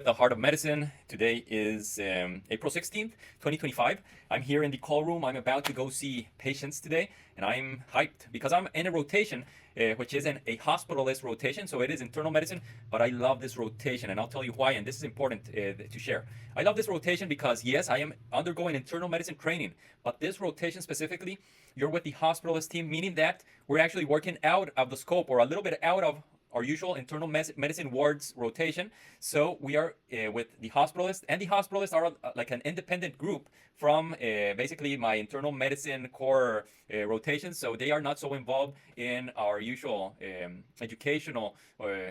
The Heart of Medicine. Today is April 16th, 2025. I'm here in the call room. I'm about to go see patients today, and I'm hyped because I'm in a rotation, which isn't a hospitalist rotation, so it is internal medicine, but I love this rotation, and I'll tell you why, and this is important to share. I love this rotation because, yes, I am undergoing internal medicine training, but this rotation specifically, you're with the hospitalist team, meaning that we're actually working out of the scope or a little bit out of our usual internal medicine wards rotation. So we are with the hospitalists, and the hospitalists are like an independent group from basically my internal medicine core rotations. So they are not so involved in our usual educational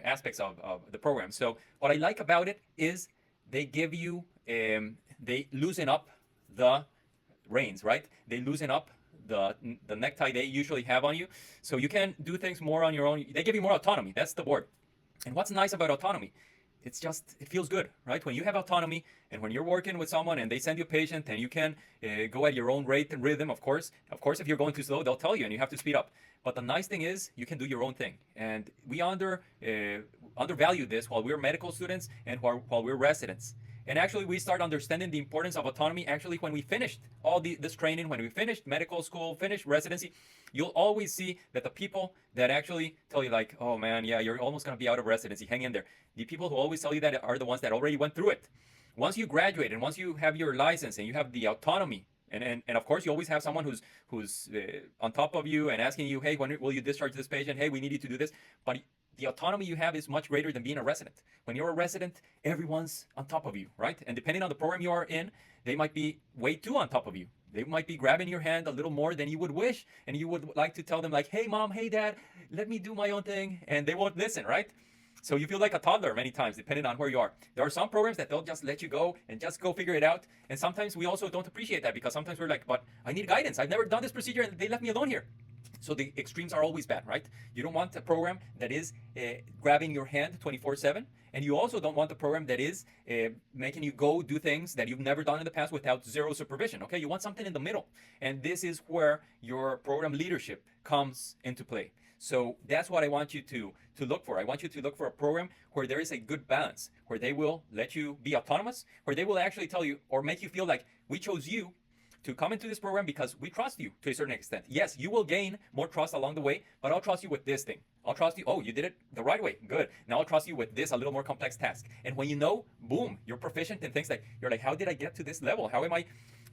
aspects of the program. So what I like about it is they give you, they loosen up the reins, right? They loosen up the necktie they usually have on you, so you can do things more on your own. They give you more autonomy. That's the word. And what's nice about autonomy? It's just it feels good, right? When you have autonomy and when you're working with someone and they send you a patient and you can go at your own rate and rhythm. Of course, if you're going too slow, they'll tell you and you have to speed up. But the nice thing is you can do your own thing, and we undervalue this while we're medical students and while we're residents. And actually, we start understanding the importance of autonomy actually when we finished this training, when we finished medical school, finished residency. You'll always see that the people that actually tell you like, oh man, yeah, you're almost going to be out of residency, hang in there. The people who always tell you that are the ones that already went through it. Once you graduate and once you have your license and you have the autonomy, and of course you always have someone who's on top of you and asking you, hey, when will you discharge this patient? Hey, we need you to do this. But the autonomy you have is much greater than being a resident. When you're a resident, everyone's on top of you, right? And depending on the program you are in, they might be way too on top of you. They might be grabbing your hand a little more than you would wish, and you would like to tell them like, hey mom, hey dad, let me do my own thing, and they won't listen, right? So you feel like a toddler many times, depending on where you are. There are some programs that they'll just let you go and just go figure it out. And sometimes we also don't appreciate that because sometimes we're like, but I need guidance. I've never done this procedure and they left me alone here. So the extremes are always bad, right? You don't want a program that is grabbing your hand 24/7, and you also don't want a program that is making you go do things that you've never done in the past without zero supervision. Okay, you want something in the middle, and this is where your program leadership comes into play. So that's what I want you to look for. I want you to look for a program where there is a good balance, where they will let you be autonomous, where they will actually tell you or make you feel like we chose you to come into this program because we trust you to a certain extent. Yes, you will gain more trust along the way, but I'll trust you with this thing. I'll trust you. Oh, you did it the right way. Good. Now I'll trust you with this a little more complex task. And when you know, boom, you're proficient in things like, you're like, how did I get to this level? How am I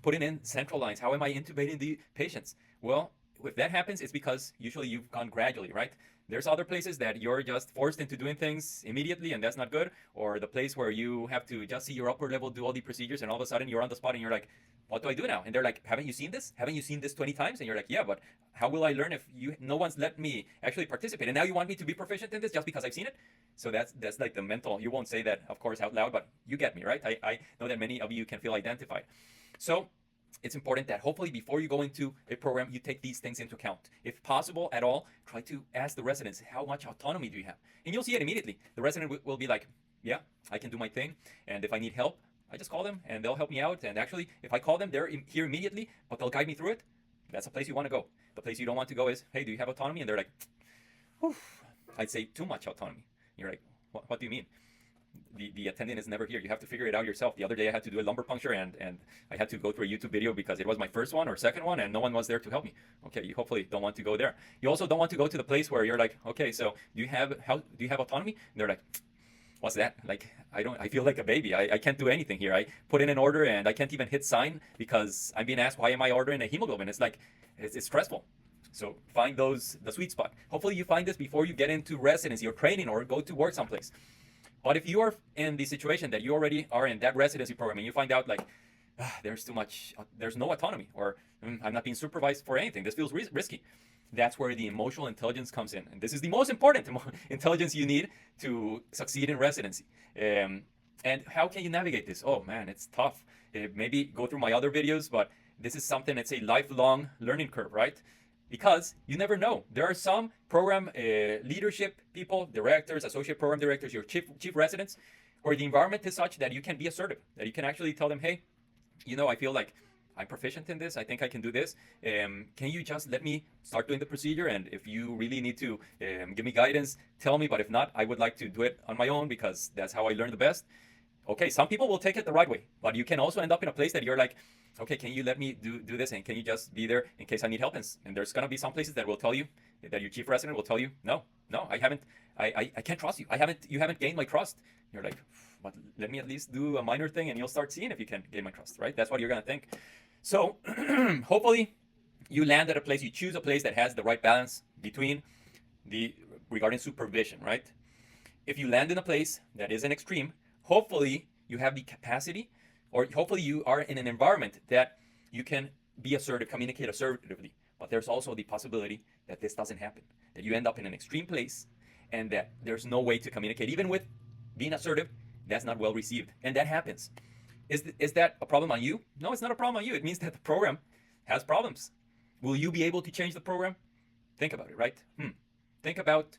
putting in central lines? How am I intubating the patients? Well, if that happens, it's because usually you've gone gradually, right? There's other places that you're just forced into doing things immediately, and that's not good. Or the place where you have to just see your upper level do all the procedures, and all of a sudden you're on the spot and you're like, what do I do now? And they're like, haven't you seen this? Haven't you seen this 20 times? And you're like, yeah, but how will I learn if no one's let me actually participate? And now you want me to be proficient in this just because I've seen it? So that's like the mental. You won't say that, of course, out loud, but you get me, right? I know that many of you can feel identified. So it's important that hopefully before you go into a program, you take these things into account. If possible at all, try to ask the residents, how much autonomy do you have? And you'll see it immediately. The resident will be like, yeah, I can do my thing. And if I need help, I just call them and they'll help me out. And actually, if I call them, they're here immediately, but they'll guide me through it. That's a place you want to go. The place you don't want to go is, hey, do you have autonomy? And they're like, whew, I'd say too much autonomy. You're like, what do you mean? The attendant is never here. You have to figure it out yourself. The other day I had to do a lumbar puncture and I had to go through a YouTube video because it was my first one or second one and no one was there to help me. Okay, you hopefully don't want to go there. You also don't want to go to the place where you're like, okay, so do you have autonomy? And they're like, what's that? Like, I feel like a baby. I can't do anything here. I put in an order and I can't even hit sign because I'm being asked why am I ordering a hemoglobin? It's like, it's stressful. So find the sweet spot. Hopefully you find this before you get into residency or training or go to work someplace. But if you are in the situation that you already are in that residency program and you find out like, there's too much, there's no autonomy, or I'm not being supervised for anything, this feels risky. That's where the emotional intelligence comes in. And this is the most important intelligence you need to succeed in residency. And how can you navigate this? Oh man, it's tough. Maybe go through my other videos, but this is something that's a lifelong learning curve, right? Because you never know. There are some program leadership people, directors, associate program directors, your chief residents, where the environment is such that you can be assertive, that you can actually tell them, hey, I feel like I'm proficient in this. I think I can do this. Can you just let me start doing the procedure? And if you really need to give me guidance, tell me. But if not, I would like to do it on my own because that's how I learn the best. Okay, some people will take it the right way, but you can also end up in a place that you're like, okay, can you let me do this, and can you just be there in case I need help? And there's gonna be some places that will tell you, that your chief resident will tell you, no, I haven't, I can't trust you. You haven't gained my trust. You're like, but let me at least do a minor thing, and you'll start seeing if you can gain my trust, right? That's what you're gonna think. So hopefully you land at a place, you choose a place that has the right balance between the regarding supervision, right? If you land in a place that is an extreme, hopefully you have the capacity, or hopefully you are in an environment that you can be assertive, communicate assertively. But there's also the possibility that this doesn't happen, that you end up in an extreme place and that there's no way to communicate. Even with being assertive, that's not well received. And that happens. Is that a problem on you? No, it's not a problem on you. It means that the program has problems. Will you be able to change the program? Think about it, right? Think about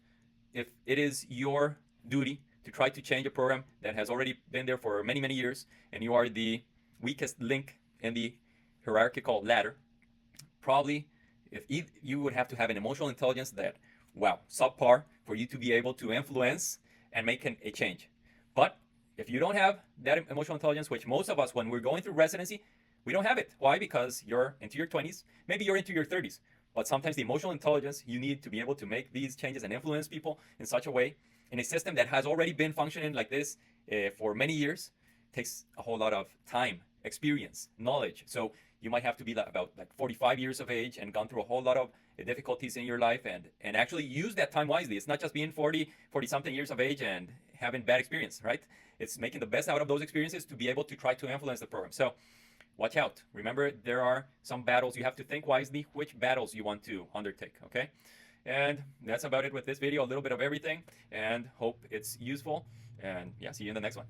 if it is your duty to try to change a program that has already been there for many, many years, and you are the weakest link in the hierarchical ladder. Probably, if you would have to have an emotional intelligence that, wow, subpar for you to be able to influence and make a change. But if you don't have that emotional intelligence, which most of us, when we're going through residency, we don't have it. Why? Because you're into your 20s, maybe you're into your 30s. But sometimes the emotional intelligence you need to be able to make these changes and influence people in such a way in a system that has already been functioning like this for many years takes a whole lot of time, experience, knowledge. So you might have to be about 45 years of age and gone through a whole lot of difficulties in your life and actually use that time wisely. It's not just being 40 something years of age and having bad experience, right? It's making the best out of those experiences to be able to try to influence the program. So watch out. Remember, there are some battles. You have to think wisely which battles you want to undertake, okay? And that's about it with this video, a little bit of everything, and hope it's useful. And yeah, see you in the next one.